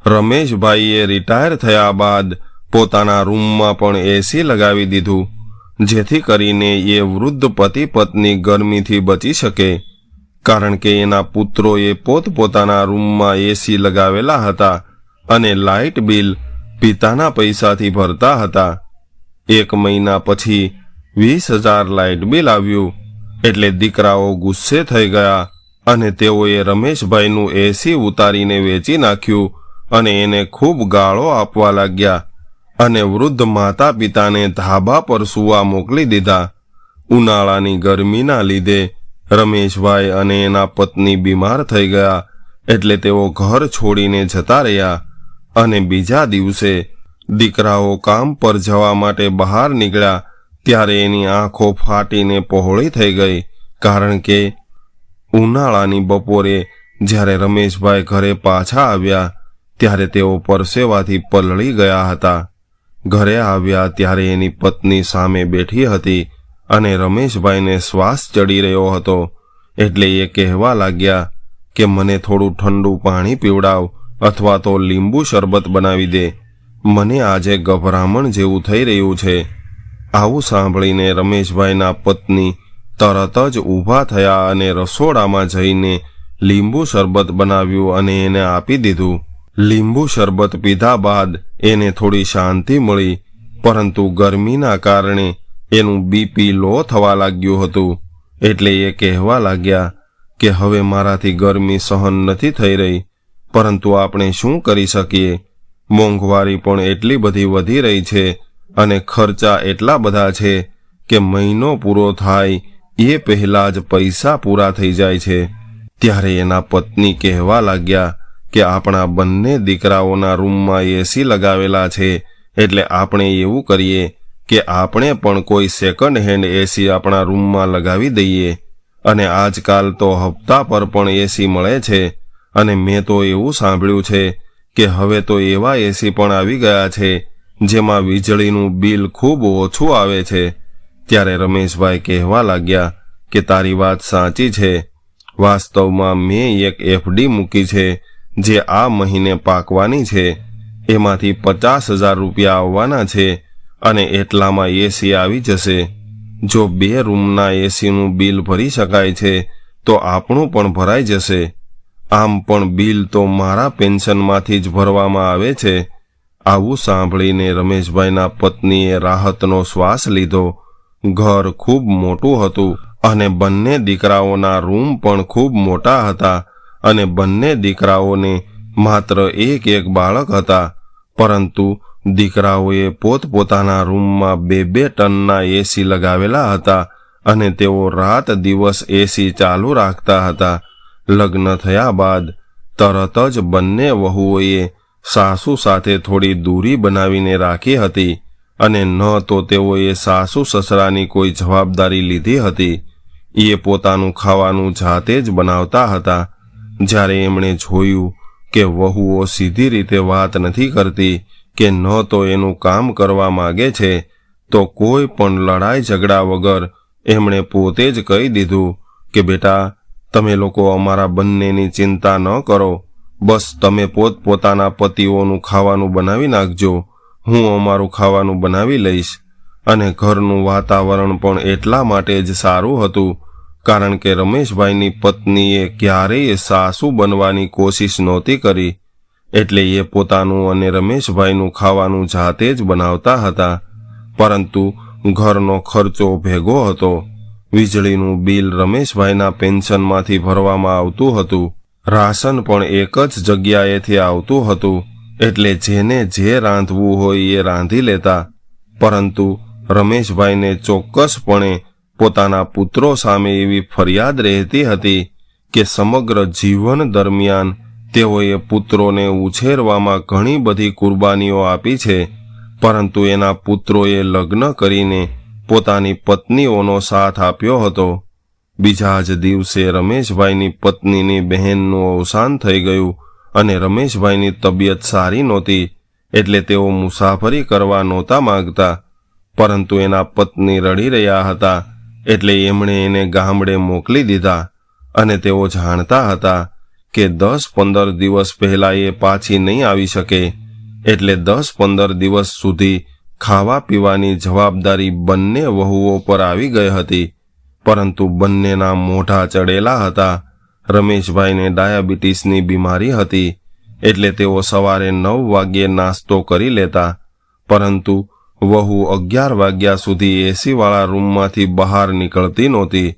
રમેશભાઈએ retire થયા બાદ પોતાના રૂમમાં પણ એસી લગાવી દીધું, જેથી કરીને એ વૃદ્ધ પતિ પત્ની ગરમીથી બચી શકે, કારણ કે એના પુત્રોએ પોતપોતાના રૂમમાં એસી લગાવેલા હતા અને લાઇટ બિલ પિતાના પૈસાથી ભરતા હતા. 1 મહિના પછી 20,000 લાઇટ બિલ આવ્યું, એટલે દીકરાઓ ગુસ્સે થઈ ગયા અને તેઓએ રમેશભાઈનું એસી ઉતારીને વેચી નાખ્યું અને એને ખૂબ ગાળો આપવા લાગ્યા અને વૃદ્ધ માતા પિતાને ધાબા પર સૂવા મોકલી દીધા. ઉનાળાની ગરમીના લીધે રમેશભાઈ અને એના પત્ની બીમાર થઈ ગયા, એટલે તેઓ ઘર છોડીને જતા રહ્યા અને બીજા દિવસે દીકરાઓ કામ પર જવા માટે બહાર નીકળ્યા ત્યારે એની આંખો ફાટીને પહોળી થઈ ગઈ, કારણ કે ઉનાળાની બપોરે જ્યારે રમેશભાઈ ઘરે પાછા આવ્યા ત્યારે તેઓ પરસેવાથી પલળી ગયા હતા. ઘરે આવ્યા ત્યારે એની પત્ની સામે બેઠી હતી અને રમેશભાઈને શ્વાસ ચડી રહ્યો હતો, એટલે એ કહેવા લાગ્યા કે મને થોડું ઠંડુ પાણી પીવડાવ અથવા તો લીંબુ શરબત બનાવી દે, મને આજે ગભરામણ જેવું થઈ રહ્યું છે. આવું સાંભળીને રમેશભાઈના પત્ની તરત જ ઊભા થયા અને રસોડામાં જઈને લીંબુ શરબત બનાવ્યું અને એને આપી દીધું. લીંબુ શરબત પીધા બાદ એને થોડી શાંતિ મળી, પરંતુ ગરમીના કારણે એનું બીપી લો થવા લાગ્યું હતું, એટલે એ કહેવા લાગ્યા કે હવે મારાથી ગરમી સહન નથી થઈ રહી, પરંતુ આપણે શું કરી શકીએ? મોંઘવારી પણ એટલી બધી વધી રહી છે અને ખર્ચા એટલા બધા છે કે મહિનો પૂરો થાય એ પહેલાં જ પૈસા પૂરા થઈ જાય છે. ત્યારે એના પત્ની કહેવા લાગ્યા કે આપણા બંને દીકરાઓના રૂમમાં એસી લગાવેલા છે, એટલે આપણે એવું કરીએ કે આપણે પણ કોઈ સેકન્ડ હેન્ડ એસી આપણા રૂમમાં લગાવી દઈએ, અને આજકાલ તો હપ્તા પર પણ એસી મળે છે, અને મેં તો એવું સાંભળ્યું છે કે હવે તો એવા એસી પણ આવી ગયા છે જેમાં વીજળીનું બિલ ખૂબ ઓછું આવે છે. ત્યારે રમેશભાઈ કહેવા લાગ્યા કે તારી વાત સાચી છે, વાસ્તવમાં મેં એક એફડી મૂકી છે જે આ મહિને પાકવાની છે, એમાંથી 50,000 રૂપિયા આવવાના છે અને એટલામાં એસી આવી જશે. જો 2 રૂમના એસીનું બિલ ભરી શકાય છે તો આપણું પણ ભરાઈ જશે. આમ પણ બિલ તો મારા પેન્શનમાંથી જ ભરવામાં આવે છે. આવું સાંભળીને રમેશભાઈના પત્નીએ રાહતનો શ્વાસ લીધો. ઘર ખૂબ મોટું હતું અને બંને દીકરાઓના રૂમ પણ ખૂબ મોટા હતા, અને બંને દીકરાઓને માત્ર એક બાળક હતા, પરંતુ દીકરાઓએ પોતપોતાના રૂમમાં 2 ટનના એસી લગાવેલા હતા અને તેઓ રાત દિવસ એસી ચાલુ રાખતા હતા. લગ્ન થયા બાદ તરત જ બંને વહુઓએ સાસુ સાથે થોડી દૂરી બનાવીને રાખી હતી અને ન તો તેઓએ સાસુ સસરાની કોઈ જવાબદારી લીધી હતી. એ પોતાનું ખાવાનું જાતે જ બનાવતા હતા. જ્યારે એમણે જોયું કે વહુઓ સીધી રીતે વાત નથી કરતી કે ન તો એનું કામ કરવા માગે છે, તો કોઈ પણ લડાઈ ઝઘડા વગર એમણે પોતે જ કહી દીધું કે બેટા, તમે લોકો અમારા બંનેની ચિંતા ન કરો, બસ તમે પોતપોતાના પતિઓનું ખાવાનું બનાવી નાખજો, હું અમારું ખાવાનું બનાવી લઈશ. અને ઘરનું વાતાવરણ પણ એટલા માટે જ સારું હતું, કારણ કે રમેશભાઈની પત્નીએ ક્યારેય સાસુ બનવાની કોશિશ નહોતી કરી, એટલે એ પોતાનું અને રમેશભાઈનું ખાવાનું જાતે જ બનાવતા હતા. પરંતુ ઘરનો ખર્ચો ભેગો હતો. વીજળીનું બિલ રમેશભાઈના પેન્શનમાંથી ભરવામાં આવતું હતું. રાશન પણ એક જ જગ્યાએથી આવતું હતું, એટલે જેને જે રાંધવું હોય એ રાંધી લેતા. પરંતુ રમેશભાઈને ચોક્કસપણે પોતાના પુત્રો સામે એવી ફરિયાદ રહેતી હતી કે સમગ્ર જીવન દરમિયાન તેઓએ પુત્રોને ઉછેરવામાં ઘણી બધી કુરબાનીઓ આપી છે, પરંતુ એના પુત્રોએ લગ્ન કરીને પોતાની પત્નીઓનો સાથ આપ્યો હતો. બીજા જ દિવસે રમેશભાઈની પત્નીની બહેનનું અવસાન થઈ ગયું અને રમેશભાઈની તબિયત સારી નહોતી, એટલે તેઓ મુસાફરી કરવા નહોતા માંગતા, પરંતુ એના પત્ની રડી રહ્યા હતા, એટલે એમણે એને ગામડે મોકલી દીધા. અને તેઓ જાણતા હતા કે 10-15 દિવસ પહેલા એ પાછી નહીં આવી શકે, એટલે 10-15 દિવસ સુધી ખાવા પીવાની જવાબદારી બંને વહુઓ પર આવી ગઈ હતી. પરંતુ બંનેના મોઢા ચડેલા હતા. રમેશભાઈને ડાયાબિટીસની બીમારી હતી, એટલે તેઓ સવારે 9 વાગ્યે નાસ્તો કરી લેતા, પરંતુ વહુ 11 વાગ્યા સુધી એસીવાળા રૂમમાંથી બહાર નીકળતી નહોતી.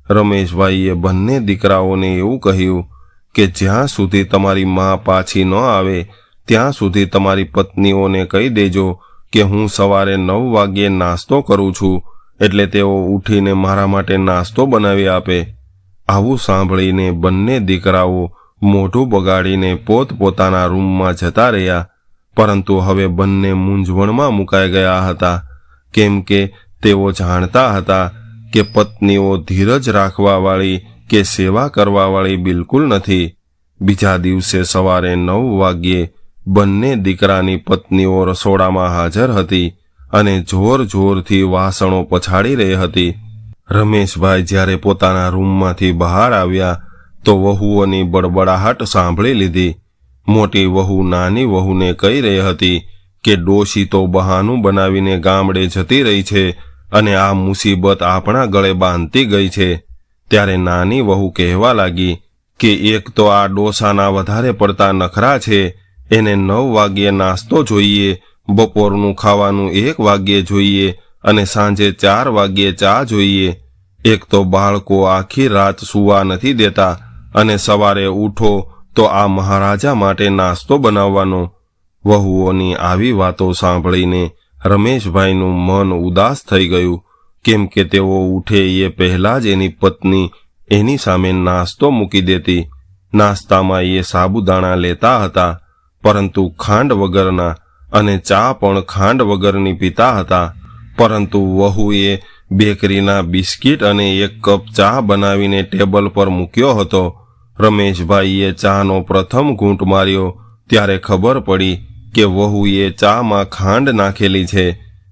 રમેશભાઈએ બંને દીકરાઓને એવું કહ્યું કે જ્યાં સુધી તમારી માં પાછી ન આવે ત્યાં સુધી તમારી પત્નીઓને કહી દેજો કે હું સવારે 9 વાગ્યે નાસ્તો કરું છું, એટલે તેઓ ઉઠીને મારા માટે નાસ્તો બનાવી આપે. આવું સાંભળીને બંને દીકરાઓ મોઢું બગાડીને પોતપોતાના રૂમમાં જતા રહ્યા. પરંતુ હવે બંને મૂંઝવણમાં મુકાઈ ગયા હતા, કેમ કે તેઓ જાણતા હતા કે પત્નીઓ ધીરજ રાખવાવાળી કે સેવા કરવાવાળી બિલકુલ નથી. બીજા દિવસે સવારે 9 વાગ્યે બંને દીકરાની પત્નીઓ રસોડામાં હાજર હતી અને જોર જોરથી વાસણો પછાડી રહી હતી. રમેશભાઈ જ્યારે પોતાના રૂમમાંથી બહાર આવ્યા તો વહુઓની બડબડાહટ સાંભળી લીધી. મોટી વહુ નાની વહુને કહી રહી હતી કે ડોશી તો બહાનું બનાવીને ગામડે જતી રહી છે અને આ મુસીબત આપણા ગળે બાંધતી ગઈ છે. ત્યારે નાની વહુ કહેવા લાગી કે એક તો આ ડોસાના વધારે પડતા નખરા છે, એને 9 વાગ્યે નાસ્તો જોઈએ, બપોરનું ખાવાનું 1 વાગ્યે જોઈએ અને સાંજે 4 વાગ્યે ચા જોઈએ. એક તો બાળકો આખી રાત સૂવા નથી દેતા અને સવારે ઉઠો તો આ મહારાજા માટે નાસ્તો બનાવવાનો. વહુઓની આવી વાતો સાંભળીને રમેશભાઈનું મન ઉદાસ થઈ ગયું, કેમ કે તેઓ ઉઠે એ પહેલા જ એની પત્ની એની સામે નાસ્તો મૂકી દેતી. નાસ્તામાં એ સાબુદાણા લેતા હતા, પરંતુ ખાંડ વગરના, અને ચા પણ ખાંડ વગરની પીતા હતા. પરંતુ વહુએ બેકરીના બિસ્કિટ અને 1 કપ ચા બનાવીને ટેબલ પર મૂક્યો હતો. રમેશભાઈએ ચાનો પ્રથમ ઘૂંટ માર્યો ત્યારે ખબર પડી કે વહુએ ચામાં ખાંડ નાખેલી છે,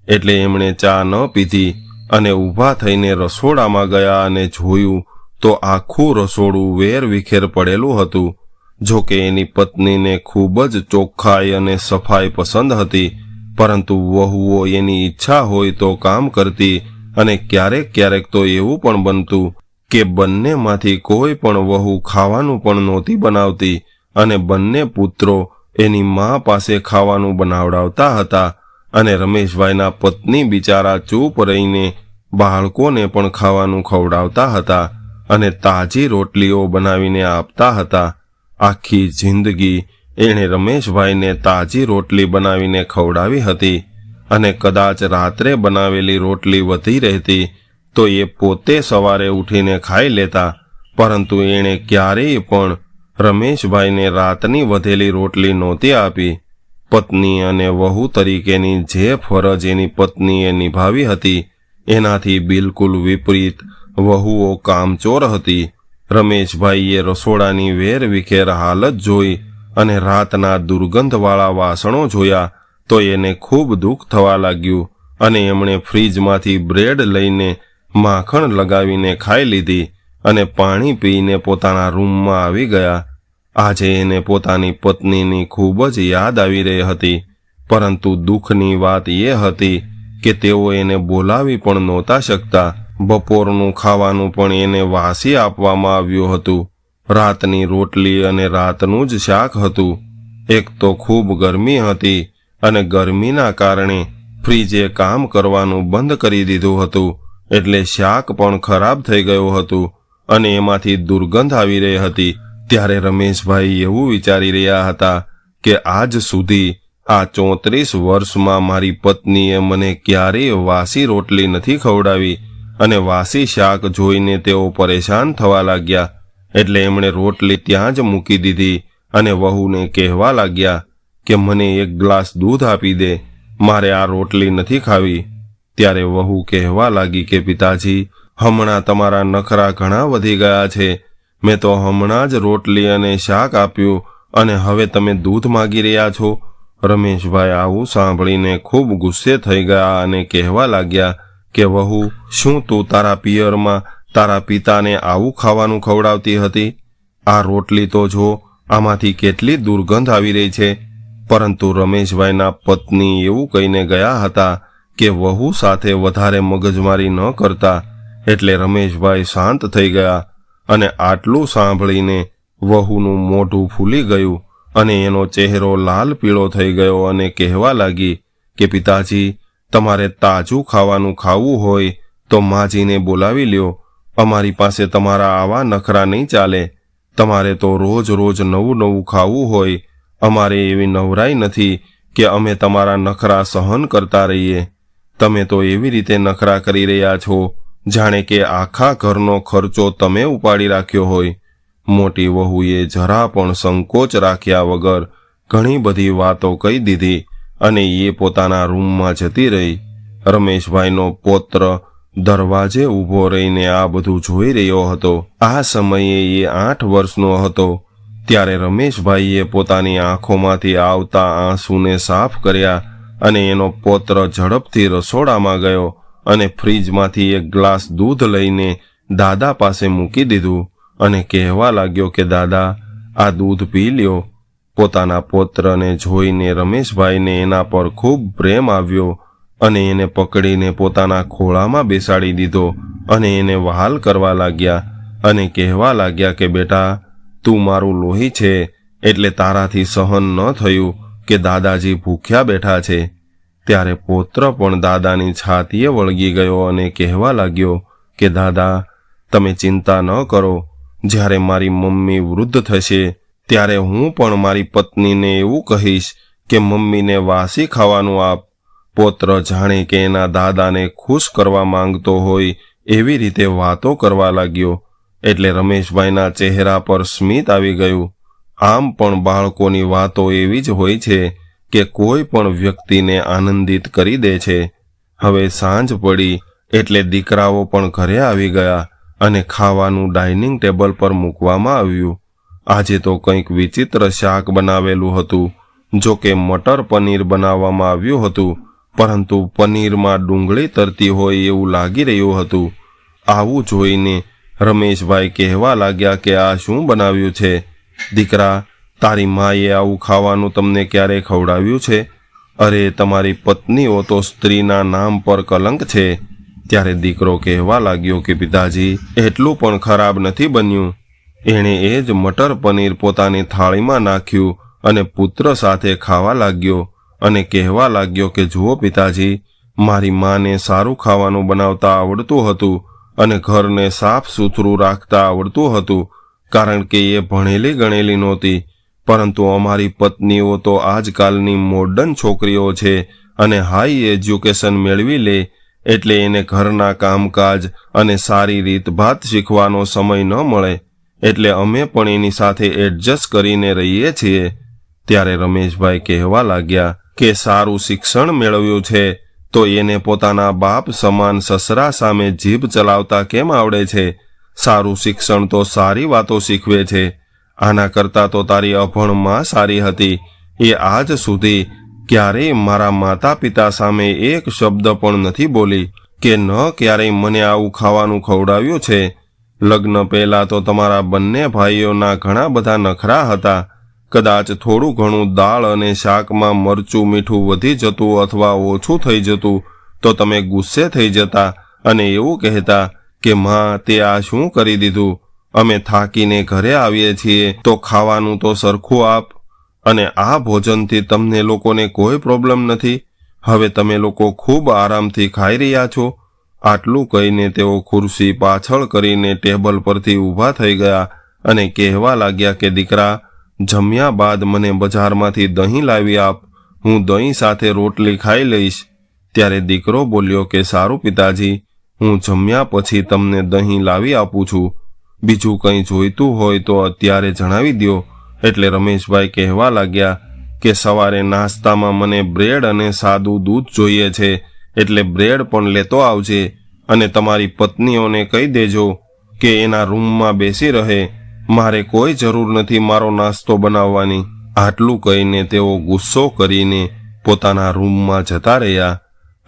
એટલે એમણે ચા ન પીધી અને ઊભા થઈને રસોડામાં ગયા અને જોયું તો આખું રસોડું વેર વિખેર પડેલું હતું. જોકે એની પત્નીને ખૂબ જ ચોખ્ખાઈ અને સફાઈ પસંદ હતી, પરંતુ વહુઓ એની ઈચ્છા હોય તો કામ કરતી અને ક્યારેક ક્યારેક તો એવું પણ બનતું કે બંનેમાંથી કોઈ પણ વહુ ખાવાનું પણ નહોતી બનાવતી અને બંને પુત્રો એની મા પાસે ખાવાનું બનાવડાવતા હતા અને રમેશભાઈના પત્ની બિચારા ચૂપ રહીને બાળકોને પણ ખાવાનું ખવડાવતા હતા અને તાજી રોટલીઓ બનાવીને આપતા હતા. આખી જિંદગી એણે રમેશભાઈને તાજી રોટલી બનાવીને ખવડાવી હતી અને કદાચ રાત્રે બનાવેલી રોટલી વધી રહેતી તો એ પોતે સવારે ઉઠીને ખાઈ લેતા, પરંતુ એણે ક્યારેય પણ રમેશભાઈને રાતની વધેલી રોટલી નહોતી આપી. પત્ની અને વહુ તરીકેની જે ફરજ એની પત્નીએ નિભાવી હતી એનાથી બિલકુલ વિપરીત વહુઓ કામચોર હતી. રમેશભાઈએ રસોડાની વેર વિખેર હાલત જોઈ અને રાતના દુર્ગંધવાળા વાસણો જોયા તો એને ખૂબ દુઃખ થવા લાગ્યું અને એમણે ફ્રીજમાંથી બ્રેડ લઈને માખણ લગાવીને ખાઈ લીધી અને પાણી પીને પોતાના રૂમમાં આવી ગયા. આજે એને પોતાની પત્નીની ખૂબ જ યાદ આવી રહી હતી, પરંતુ દુઃખની વાત એ હતી કે તેઓ એને બોલાવી પણ નહોતા શકતા. બપોરનું ખાવાનું પણ એને વાસી આપવામાં આવ્યું હતું. રાતની રોટલી અને રાતનું જ શાક હતું. એક તો ખૂબ ગરમી હતી અને ગરમીના કારણે ફ્રીજે કામ કરવાનું બંધ કરી દીધું હતું, એટલે શાક પણ ખરાબ થઈ ગયું હતું અને એમાંથી દુર્ગંધ આવી રહી હતી. ત્યારે રમેશભાઈ એવું વિચારી રહ્યા હતા કે આજ સુધી આ 34 વર્ષમાં મારી પત્નીએ મને ક્યારેય વાસી રોટલી નથી ખવડાવી અને વાસી શાક જોઈને તેઓ પરેશાન થવા લાગ્યા. એટલે એમણે રોટલી ત્યાં જ મૂકી દીધી અને વહુને કહેવા લાગ્યા કે મને 1 ગ્લાસ દૂધ આપી દે, મારે આ રોટલી નથી ખાવી. ત્યારે વહુ કહેવા લાગી કે પિતાજી, હમણાં તમારા નખરા ઘણા વધી ગયા છે. મેં તો હમણાં જ રોટલી અને શાક આપ્યું અને હવે તમે દૂધ માગી રહ્યા છો. રમેશભાઈ આવું સાંભળીને ખૂબ ગુસ્સે થઈ ગયા અને કહેવા લાગ્યા કે વહુ, શું તું તારા પિયરમાં તારા પિતાને આવું ખાવાનું ખવડાવતી હતી? આ રોટલી તો જો, આમાંથી કેટલી દુર્ગંધ આવી રહી છે. પરંતુ રમેશભાઈના પત્ની એવું કહીને ગયા હતા કે વહુ સાથે વધારે મગજમારી ન કરતા, એટલે રમેશભાઈ શાંત થઈ ગયા. અને આટલું સાંભળીને વહુનું મોઢું ફૂલી ગયું અને એનો ચહેરો લાલ પીળો થઈ ગયો અને કહેવા લાગી કે પિતાજી, તમારે તાજું ખાવાનું ખાવું હોય તો માજીને બોલાવી લ્યો. અમારી પાસે તમારા આવા નખરા નહીં ચાલે. તમારે તો રોજ રોજ નવું નવું ખાવું હોય. અમારે એવી નવરાઈ નથી કે અમે તમારા નખરા સહન કરતા રહીએ. તમે તો એવી રીતે નખરા કરી રહ્યા છો જાણે કે આખા ઘરનો ખર્ચો તમે ઉપાડી રાખ્યો હોય. મોટી વહુએ જરા પણ સંકોચ રાખ્યા વગર ઘણી બધી વાતો કહી દીધી અને એ પોતાના રૂમમાં જતી રહી. રમેશભાઈનો પૌત્ર દરવાજે ઊભો રહીને આ બધું જોઈ રહ્યો હતો. આ સમયે એ 8 વર્ષનો હતો. ત્યારે રમેશભાઈએ પોતાની આંખોમાંથી આવતા આંસુને સાફ કર્યા અને એનો પૌત્ર ઝડપથી રસોડામાં ગયો અને ફ્રીજમાંથી એક ગ્લાસ દૂધ લઈને દાદા પાસે મૂકી દીધું અને કહેવા લાગ્યો કે દાદા, આ દૂધ પી લ્યો. પોતાના પૌત્રને જોઈને રમેશભાઈને એના પર ખૂબ પ્રેમ આવ્યો અને એને પકડીને પોતાના ખોળામાં બેસાડી દીધો અને એને વહાલ કરવા લાગ્યા અને કહેવા લાગ્યા કે બેટા, તું મારું લોહી છે, એટલે તારાથી સહન ન થયું કે દાદાજી ભૂખ્યા બેઠા છે. ત્યારે પૌત્ર પણ દાદાની છાતીએ વળગી ગયો અને કહેવા લાગ્યો કે દાદા, તમે ચિંતા ન કરો. જ્યારે મારી મમ્મી વૃદ્ધ થશે ત્યારે હું પણ મારી પત્નીને એવું કહીશ કે મમ્મીને વાસી ખાવાનું આપ. પૌત્ર જાણે કે એના દાદાને ખુશ કરવા માંગતો હોય એવી રીતે વાતો કરવા લાગ્યો. એટલે રમેશભાઈના ચહેરા પર સ્મિત આવી ગયું. આમ પણ બાળકોની વાતો એવી જ હોય છે કે કોઈ પણ વ્યક્તિને આનંદિત કરી દે છે. હવે સાંજ પડી એટલે દીકરાઓ પણ ઘરે આવી ગયા અને ખાવાનું ડાઇનિંગ ટેબલ પર મૂકવામાં આવ્યું. આજે તો કંઈક વિચિત્ર શાક બનાવેલું હતું. જો કે મટર પનીર બનાવવામાં આવ્યું હતું, પરંતુ પનીરમાં ડુંગળી તરતી હોય એવું લાગી રહ્યું હતું. આવું જોઈને રમેશભાઈ કહેવા લાગ્યા કે આ શું બનાવ્યું છે? દીકરા, તારી માએ આવું ખાવાનું તમને ક્યારે ખવડાવ્યું છે? અરે, તમારી પત્નીઓ તો સ્ત્રીના નામ પર કલંક છે. ત્યારે દીકરો કહેવા લાગ્યો કે પિતાજી, એટલું પણ ખરાબ નથી બન્યું. એણે એ જ મટર પનીર પોતાની થાળીમાં નાખ્યું અને પુત્ર સાથે ખાવા લાગ્યો અને કહેવા લાગ્યો કે જુઓ પિતાજી, મારી માને સારું ખાવાનું બનાવતા આવડતું હતું અને ઘરને સાફ સુથરું રાખતા આવડતું હતું, કારણ કે એ ભણેલી ગણેલી નહોતી. પરંતુ અમારી પત્નીઓ તો આજકાલની મોડર્ન છોકરીઓ છે અને હાઈ એજ્યુકેશન મેળવી લે એટલે એને ઘરના કામકાજ અને સારી રીતભાત શીખવાનો સમય ન મળે, એટલે અમે પણ એની સાથે એડજસ્ટ કરીને રહીએ છીએ. ત્યારે રમેશભાઈ કહેવા લાગ્યા કે સારું શિક્ષણ મેળવ્યું છે તો એને પોતાના બાપ સમાન સસરા સામે જીભ ચલાવતા કેમ આવડે છે? સારું શિક્ષણ તો સારી વાતો શીખવે છે. આના કરતાં તો તારી અભણ માં સારી હતી. એ આજ સુધી ક્યારેય મારા માતા પિતા સામે એક શબ્દ પણ નથી બોલી કે ન ક્યારેય મને આવું ખાવાનું ખવડાવ્યું છે. લગ્ન પહેલા તો તમારા બંને ભાઈઓના ઘણા બધા નખરા હતા. કદાચ થોડું ઘણું દાળ અને શાકમાં મરચું મીઠું વધી જતું અથવા ઓછું થઈ જતું તો તમે ગુસ્સે થઈ જતા અને એવું કહેતા કે માં, તે આ શું કરી દીધું? અમે થાકીને ઘરે આવીએ છીએ તો ખાવાનું તો સરખું આપ. અને આ ભોજનથી તમને લોકોને કોઈ પ્રોબ્લેમ નથી. હવે તમે લોકો ખૂબ આરામથી ખાઈ રહ્યા છો. આટલું કહીને તેઓ ખુરશી પાછળ કરીને ટેબલ પરથી ઊભા થઈ ગયા અને કહેવા લાગ્યા કે દીકરા, જમ્યા બાદ મને બજારમાંથી દહીં લાવી આપ. હું દહીં સાથે રોટલી ખાઈ લઈશ. ત્યારે દીકરો બોલ્યો કે સારું પિતાજી, હું જમ્યા પછી તમને દહીં લાવી આપું છું. બીજું કંઈ જોઈતું હોય તો અત્યારે જણાવી દો. એટલે રમેશભાઈ કહેવા લાગ્યા કે સવારે નાસ્તામાં મને બ્રેડ અને સાદું દૂધ જોઈએ છે, એટલે બ્રેડ પણ લેતો આવજે અને તમારી પત્નીઓને કહી દેજો કે એના રૂમમાં બેસી રહે. મારે કોઈ જરૂર નથી મારો નાસ્તો બનાવવાની. આટલું કહીને તેઓ ગુસ્સો કરીને પોતાના રૂમમાં જતા રહ્યા.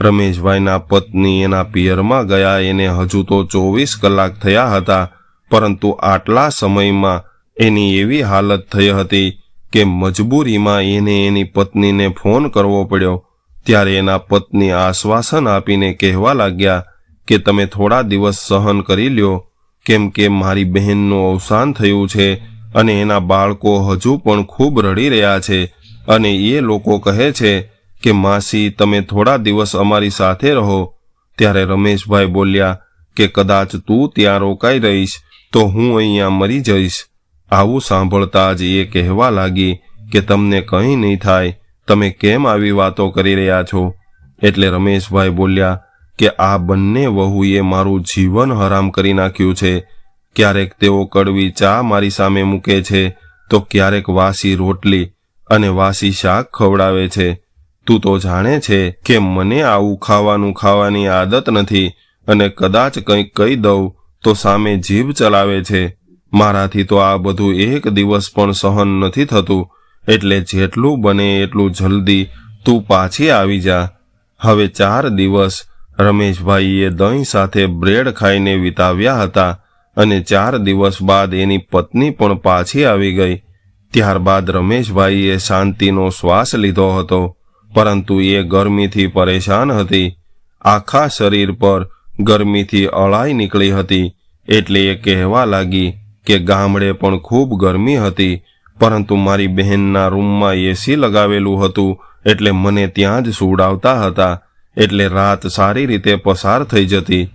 રમેશભાઈના પત્ની એના પિયરમાં ગયા એને હજુ તો 24 કલાક થયા હતા, પરંતુ આટલા સમયમાં એની એવી હાલત થઈ હતી કે મજબૂરીમાં એને એની પત્નીને ફોન કરવો પડ્યો. ત્યારે એના પત્ની આશ્વાસન આપીને કહેવા લાગ્યા કે તમે થોડા દિવસ સહન કરી લ્યો, કેમ કે મારી બહેનનું અવસાન થયું છે અને એના બાળકો હજુ પણ ખૂબ રડી રહ્યા છે અને એ લોકો કહે છે કે માસી તમે થોડા દિવસ અમારી સાથે રહો. ત્યારે રમેશભાઈ બોલ્યા કે કદાચ તું ત્યાં રોકાઈ રહીશ તો હું અહીંયા મરી જઈશ. આવું સાંભળતા જ એ કહેવા લાગી કે તમને કંઈ નહીં થાય, તમે કેમ આવી વાતો કરી રહ્યા છો? એટલે રમેશભાઈ બોલ્યા કે આ બંને વહુએ મારું જીવન હરામ કરી નાખ્યું છે. ક્યારેક તેઓ કડવી ચા મારી સામે મૂકે છે તો ક્યારેક વાસી રોટલી અને વાસી શાક ખવડાવે છે. તું તો જાણે છે કે મને આવું ખાવાની આદત નથી અને કદાચ કંઈક કહી દઉં તો સામે જીભ ચલાવે છે. મારાથી તો આ બધું એક દિવસ પણ સહન નથી થતું, એટલે જેટલું બને એટલું જલ્દી તું પાછી આવી જા. હવે 4 દિવસ રમેશભાઈએ દહીં સાથે બ્રેડ ખાઈને વિતાવ્યા હતા અને 4 દિવસ બાદ એની પત્ની પણ પાછી આવી ગઈ. ત્યારબાદ રમેશભાઈએ શાંતિનો શ્વાસ લીધો હતો, પરંતુ એ ગરમીથી પરેશાન હતી. આખા શરીર પર ગરમીથી અળાઈ નીકળી હતી. એટલે એ કહેવા લાગી કે ગામડે પણ ખૂબ ગરમી હતી, પરંતુ મારી બહેનના રૂમમાં એસી લગાવેલું હતું એટલે મને ત્યાં જ સુવડાવતા હતા, એટલે રાત સારી રીતે પસાર થઈ જતી.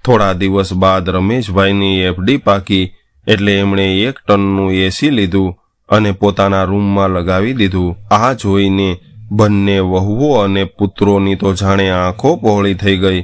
થોડા દિવસ બાદ રમેશભાઈની એફડી પાકી એટલે એમણે 1 ટનનું એસી લીધું અને પોતાના રૂમમાં લગાવી દીધું. આ જોઈને બંને વહુઓ અને પુત્રોની તો જાણે આંખો પહોળી થઈ ગઈ.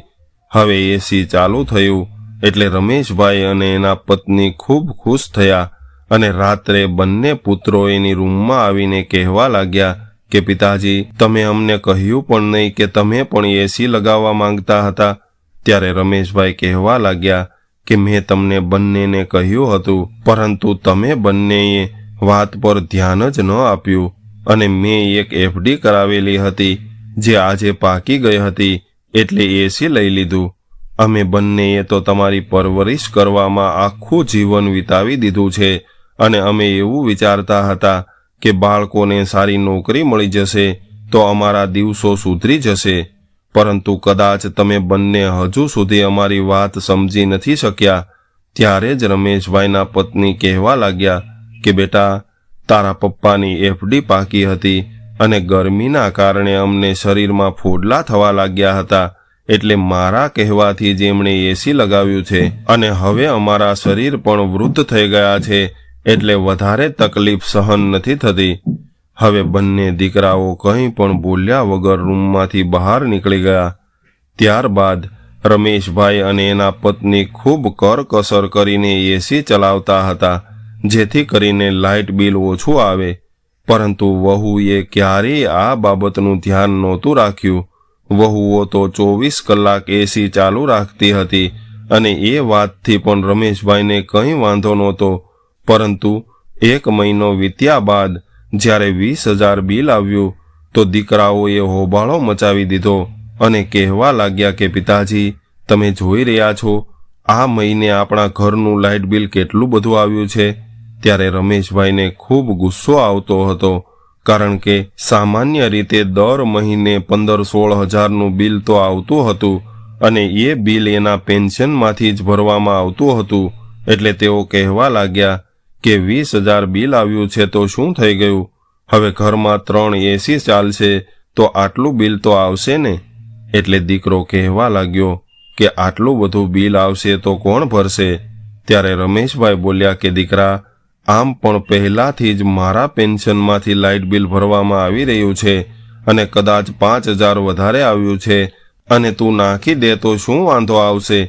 હવે એસી ચાલુ થયું એટલે રમેશભાઈ અને એના પત્ની ખૂબ ખુશ થયા અને રાત્રે બંને પુત્રો એની રૂમમાં આવીને કહેવા લાગ્યા કે પિતાજી તમે અમને કહ્યું પણ નહીં કે તમે પણ એસી લગાવવા માંગતા હતા. ત્યારે રમેશભાઈ કહેવા લાગ્યા કે મેં તમને બંનેને કહ્યું હતું, પરંતુ તમે બંનેએ વાત પર ધ્યાન જ ન આપ્યું અને મેં એક એફડી કરાવેલી હતી જે આજે પાકી ગઈ હતી એટલે એસી લઈ લીધું. અમે બંનેએ તો તમારી પરવરિશ કરવામાં આખું જીવન વિતાવી દીધું છે અને અમે એવું વિચારતા હતા કે બાળકોને સારી નોકરી મળી જશે તો અમારા દિવસો સુધરી જશે, પરંતુ કદાચ તમે બંને હજુ સુધી અમારી વાત સમજી નથી શક્યા. ત્યારે જ રમેશભાઈના પત્ની કહેવા લાગ્યા કે બેટા તારા પપ્પાની એફડી પાકી હતી અને ગરમીના કારણે અમને શરીરમાં ફોડલા થવા લાગ્યા હતા, એટલે મારા કહેવાથી જ એમણે એસી લગાવ્યું છે અને હવે અમારા શરીર પણ વૃદ્ધ થઈ ગયા છે એટલે વધારે તકલીફ સહન નથી થતી. હવે બંને દીકરાઓ કંઈ પણ બોલ્યા વગર રૂમમાંથી બહાર નીકળી ગયા. ત્યારબાદ રમેશભાઈ અને એના પત્ની ખૂબ કરકસર કરીને એસી ચલાવતા હતા જેથી કરીને લાઇટ બિલ ઓછું આવે, પરંતુ વહુએ ક્યારેય આ બાબતનું ધ્યાન નહોતું રાખ્યું. વહુઓ તો 24 કલાક એસી ચાલુ રાખતી હતી અને એ વાતથી પણ રમેશભાઈને કંઈ વાંધો નહોતો, પરંતુ 1 મહિનો વીત્યા બાદ જ્યારે 20,000 બિલ આવ્યું તો દીકરાઓએ હોબાળો મચાવી દીધો અને કહેવા લાગ્યા કે પિતાજી તમે જોઈ રહ્યા છો આ મહિને આપણા ઘરનું લાઇટ બિલ કેટલું બધું આવ્યું છે. ત્યારે રમેશભાઈને ખૂબ ગુસ્સો આવતો હતો, કારણ કે સામાન્ય રીતે દર મહિને 15-16 હજારનું બિલ તો આવતું હતું અને એ બિલ એના પેન્શનમાંથી જ ભરવામાં આવતું હતું. એટલે તેઓ કહેવા લાગ્યા કે 20,000 બિલ આવ્યું છે તો શું થઈ ગયું? હવે ઘરમાં 3 એસી ચાલશે તો આટલું બિલ તો આવશે ને? એટલે દીકરો કહેવા લાગ્યો કે આટલું બધું બિલ આવશે તો કોણ ભરશે? ત્યારે રમેશભાઈ બોલ્યા કે દીકરા આમ પણ પહેલાથી જ મારા પેન્શનમાંથી લાઇટ બિલ ભરવામાં આવી રહ્યું છે અને કદાચ 5,000 વધારે આવ્યું છે અને તું નાખી દે તો શું વાંધો આવશે?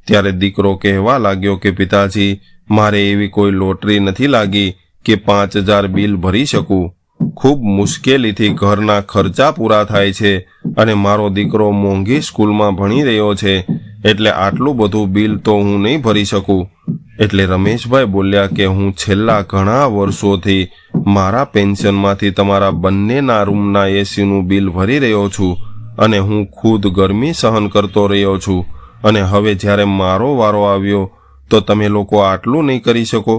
ત્યારે દીકરો કહેવા લાગ્યો કે પિતાજી મારે એવી કોઈ લોટરી નથી લાગી કે 5,000 બિલ ભરી શકું. ખૂબ મુશ્કેલીથી ઘરના ખર્ચા પૂરા થાય છે અને મારો દીકરો મોંઘી સ્કૂલમાં ભણી રહ્યો છે, એટલે આટલું બધું બિલ તો હું નહીં ભરી શકું. એટલે રમેશભાઈ બોલ્યા કે હું છેલ્લા ઘણા વર્ષોથી મારા પેન્શનમાંથી તમારા બંનેના રૂમના એસીનું બિલ ભરી રહ્યો છું અને હું ખુદ ગરમી સહન કરતો રહ્યો છું, અને હવે જ્યારે મારો વારો આવ્યો તો તમે લોકો આટલું નહીં કરી શકો?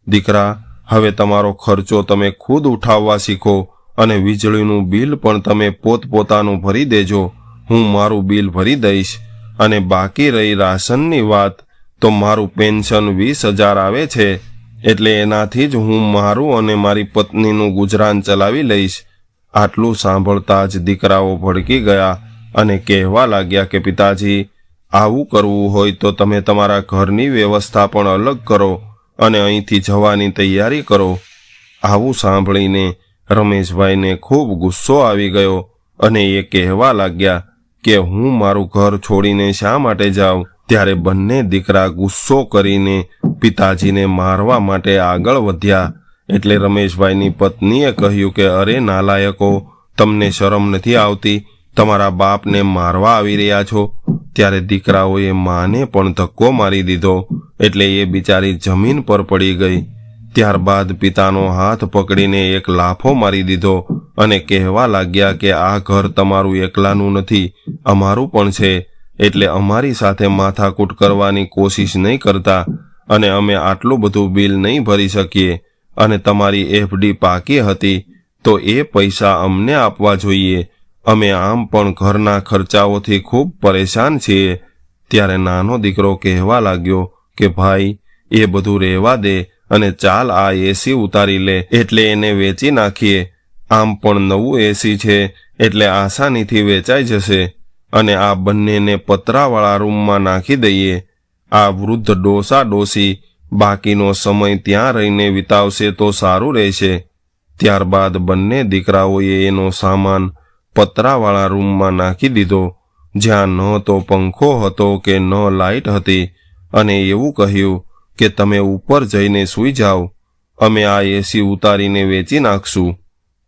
દીકરા હવે તમારો ખર્ચો તમે ખુદ ઉઠાવવા શીખો અને વીજળીનું બિલ પણ તમે પોતપોતાનું ભરી દેજો. હું મારું બિલ ભરી દઈશ. અને બાકી રહી રાશનની વાત, તો મારું પેન્શન 20,000 આવે છે, એટલે એનાથી જ હું મારું અને મારી પત્નીનું ગુજરાન ચલાવી લઈશ. આટલું સાંભળતા જ દીકરાઓ ભડકી ગયા અને કહેવા લાગ્યા કે પિતાજી, આવું કરવું હોય તો તમે તમારા ઘરની વ્યવસ્થા પણ અલગ કરો અને અહીંથી જવાની તૈયારી કરો. આવું સાંભળીને રમેશભાઈને ખૂબ ગુસ્સો આવી ગયો અને એ કહેવા લાગ્યા કે હું મારું ઘર છોડીને શા માટે જાઉં. ત્યારે બંને દીકરા ગુસ્સો કરીને પિતાજીને મારવા માટે આગળ વધ્યા. એટલે રમેશભાઈની પત્નીએ કહ્યું કે અરે નાલાયકો, તમને શરમ નથી આવતી? તમારા બાપને મારવા આવી રહ્યા છો? ત્યારે દીકરાઓએ માને પણ ધક્કો મારી દીધો, એટલે એ બિચારી જમીન પર પડી ગઈ. ત્યારબાદ પિતાનો હાથ પકડીને એક લાફો મારી દીધો અને કહેવા લાગ્યા કે આ ઘર તમારું એકલાનું નથી, અમારું પણ છે, એટલે અમારી સાથે માથાકૂટ કરવાની કોશિશ નહીં કરતા અને અમે આટલું બધું બિલ નહીં ભરી શકીએ. અને તમારી એફડી પાકી હતી તો એ પૈસા અમને આપવા જોઈએ. અમે આમ પણ ઘરના ખર્ચાઓથી ખૂબ પરેશાન છીએ. ત્યારે નાનો દીકરો કહેવા લાગ્યો કે ભાઈ, એ બધું રહેવા દે અને ચાલ આ એસી ઉતારી લે, એટલે એને વેચી નાખીએ. આમ પણ નવું એસી છે, એટલે આસાનીથી વેચાઈ જશે. અને આ બંનેને પતરાવાળા રૂમમાં નાખી દઈએ. આ વૃદ્ધ ડોસા ડોસી બાકીનો સમય ત્યાં રહીને વિતાવશે તો સારું રહેશે. ત્યારબાદ બંને દીકરાઓએ એનો સામાન પતરાવાળા રૂમમાં નાખી દીધો, જ્યાં ન તો પંખો હતો કે ન લાઇટ હતી, અને એવું કહ્યું કે તમે ઉપર જઈને સૂઈ જાઓ, અમે આ એસી ઉતારીને વેચી નાખશું.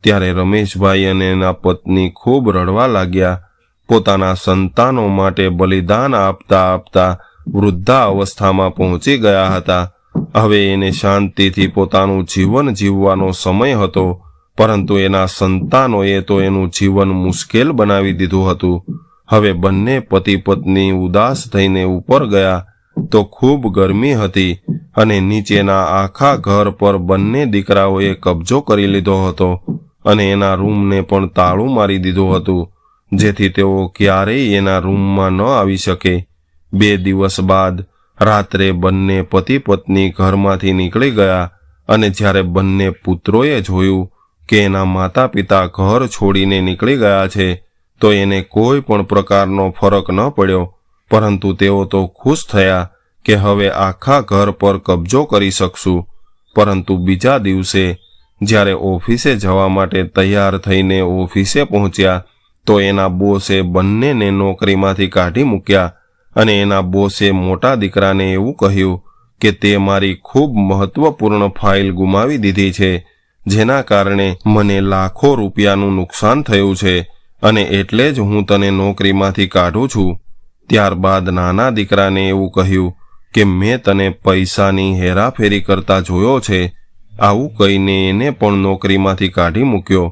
ત્યારે રમેશભાઈ અને એના પત્ની ખૂબ રડવા લાગ્યા. પોતાના સંતાનો માટે બલિદાન આપતા આપતા વૃદ્ધા અવસ્થામાં પહોંચી ગયા હતા. હવે એને શાંતિથી પોતાનું જીવન જીવવાનો સમય હતો, પરંતુ એના સંતાનોએ તો એનું જીવન મુશ્કેલ બનાવી દીધું હતું. હવે બંને પતિ પત્ની ઉદાસ થઈને ઉપર ગયા તો ખૂબ ગરમી હતી અને નીચેના આખા ઘર પર બંને દીકરાઓએ કબજો કરી લીધો હતો અને એના રૂમને પણ તાળું મારી દીધું હતું, જેથી તેઓ ક્યારેય એના રૂમમાં ન આવી શકે. 2 દિવસ બાદ રાત્રે બંને પતિ પત્ની ઘરમાંથી નીકળી ગયા અને જ્યારે બંને પુત્રોએ જોયું કે એના માતા પિતા ઘર છોડીને નીકળી ગયા છે, તો એને કોઈ પણ પ્રકારનો ફરક ન પડ્યો, પરંતુ તેઓ તો ખુશ થયા કે હવે આખા ઘર પર કબજો કરી શકશું. પરંતુ બીજા દિવસે જ્યારે ઓફિસે જવા માટે તૈયાર થઈને ઓફિસે પહોંચ્યા, તો એના બોસે બંનેને નોકરીમાંથી કાઢી મૂક્યા અને એના બોસે મોટા દીકરાને એવું કહ્યું કે તે મારી ખૂબ મહત્વપૂર્ણ ફાઇલ ગુમાવી દીધી છે, જેના કારણે મને લાખો રૂપિયાનું નુકસાન થયું છે અને એટલે જ હું તને નોકરીમાંથી કાઢું છું. ત્યારબાદ નાના દીકરાને એવું કહ્યું કે મેં તને પૈસાની હેરાફેરી કરતા જોયો છે. આવું કહીને એને પણ નોકરીમાંથી કાઢી મૂક્યો.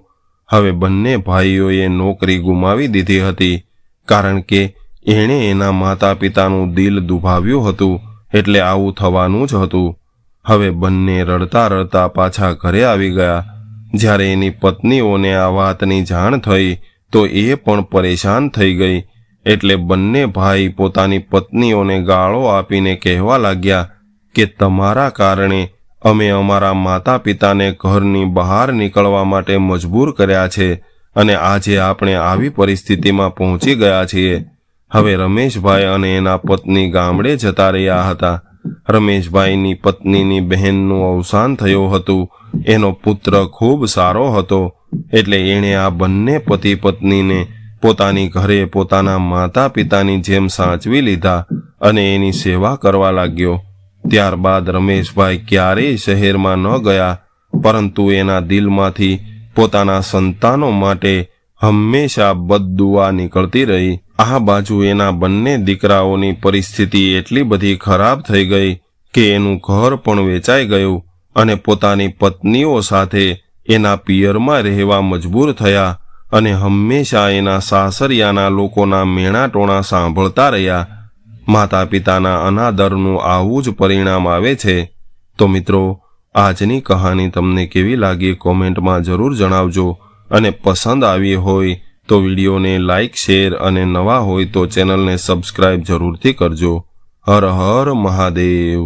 હવે બંને ભાઈઓએ નોકરી ગુમાવી દીધી હતી, કારણ કે એણે એના માતા પિતાનું દિલ દુભાવ્યું હતું, એટલે આવું થવાનું જ હતું. હવે બંને રડતા રડતા પાછા ઘરે આવી ગયા. જ્યારે એની પત્નીઓને આ વાતની જાણ થઈ તો એ પણ પરેશાન થઈ ગઈ. એટલે બંને ભાઈ પોતાની પત્નીઓને ગાળો આપીને કહેવા લાગ્યા કે તમારા કારણે અમે અમારા માતા પિતાને ઘરની બહાર નીકળવા માટે મજબૂર કર્યા છે અને આજે આપણે આવી પરિસ્થિતિમાં પહોંચી ગયા છીએ. હવે રમેશભાઈ અને એના પત્ની ગામડે જતા રહ્યા હતા. રમેશભાઈની પત્નીની બહેનનું અવસાન થયું હતું. એનો પુત્ર ખૂબ સારો હતો, એટલે એણે આ બંને પતિ પત્નીને પોતાની ઘરે પોતાના માતા પિતાની જેમ સાચવી લીધા અને એની સેવા કરવા લાગ્યો. ત્યારબાદ રમેશભાઈ ક્યારેય શહેરમાં ન ગયા, પરંતુ એના દિલમાંથી પોતાના સંતાનો માટે હંમેશા બદદુઆ નીકળતી રહી. આ બાજુ એના બંને દીકરાઓની પરિસ્થિતિ એટલી બધી ખરાબ થઈ ગઈ કે એનું ઘર પણ વેચાઈ ગયું અને પોતાની પત્નીઓ સાથે એના પિયરમાં રહેવા મજબૂર થયા અને હંમેશા એના સાસરિયાના લોકોના મેણા ટોણા સાંભળતા રહ્યા. માતા પિતાના અનાદરનું આવું જ પરિણામ આવે છે. તો મિત્રો, આજની કહાની તમને કેવી લાગી કોમેન્ટમાં જરૂર જણાવજો અને પસંદ આવી હોય તો વિડીયોને લાઇક શેર અને નવા હોય તો ચેનલને સબસ્ક્રાઇબ જરૂરથી કરજો. હર હર મહાદેવ.